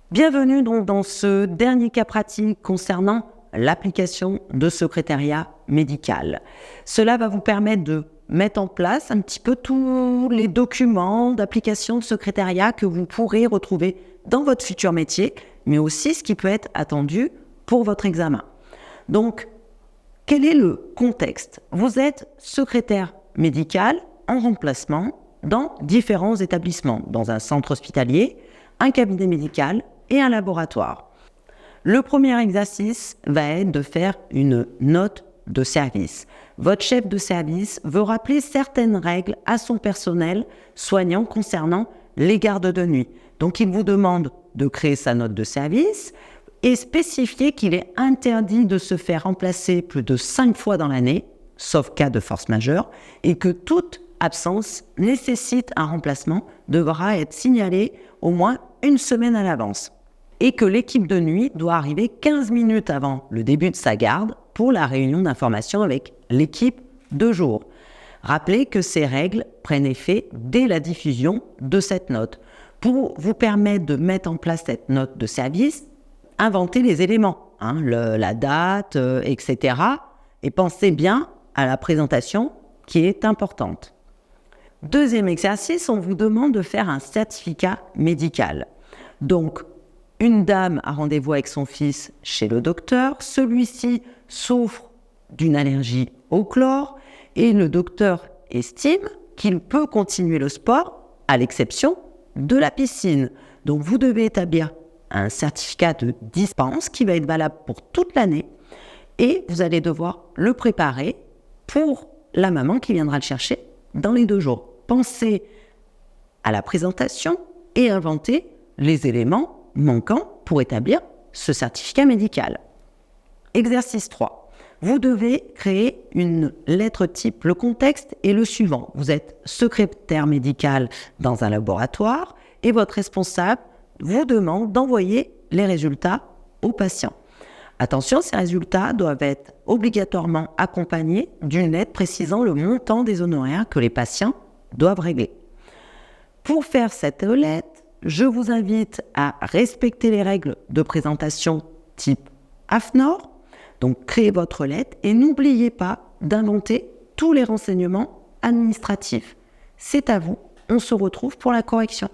Bienvenue donc dans ce dernier cas pratique concernant l'application de secrétariat médical. Cela va vous permettre de mettre en place un petit peu tous les documents d'application de secrétariat que vous pourrez retrouver dans votre futur métier, mais aussi ce qui peut être attendu pour votre examen. Donc, quel est le contexte ? Vous êtes secrétaire médical en remplacement dans différents établissements, dans un centre hospitalier, un cabinet médical et un laboratoire. Le premier exercice va être de faire une note de service. Votre chef de service veut rappeler certaines règles à son personnel soignant concernant les gardes de nuit. Donc, il vous demande de créer sa note de service et spécifier qu'il est interdit de se faire remplacer plus de 5 fois dans l'année, sauf cas de force majeure, et que toute absence nécessite un remplacement devra être signalée au moins une semaine à l'avance. Et que l'équipe de nuit doit arriver 15 minutes avant le début de sa garde pour la réunion d'information avec l'équipe de jour. Rappelez que ces règles prennent effet dès la diffusion de cette note. Pour vous permettre de mettre en place cette note de service, inventez les éléments, la date, etc. Et pensez bien à la présentation qui est importante. Deuxième exercice, on vous demande de faire un certificat médical. Donc, une dame a rendez-vous avec son fils chez le docteur. Celui-ci souffre d'une allergie au chlore et le docteur estime qu'il peut continuer le sport à l'exception de la piscine. Donc, vous devez établir un certificat de dispense qui va être valable pour toute l'année et vous allez devoir le préparer pour la maman qui viendra le chercher dans les 2 jours. Pensez à la présentation et inventez les éléments manquants pour établir ce certificat médical. Exercice 3. Vous devez créer une lettre type. Le contexte est le suivant. Vous êtes secrétaire médical dans un laboratoire et votre responsable vous demande d'envoyer les résultats aux patients. Attention, ces résultats doivent être obligatoirement accompagnés d'une lettre précisant le montant des honoraires que les patients doivent régler. Pour faire cette lettre, je vous invite à respecter les règles de présentation type AFNOR. Donc, créez votre lettre et n'oubliez pas d'inventer tous les renseignements administratifs. C'est à vous, on se retrouve pour la correction.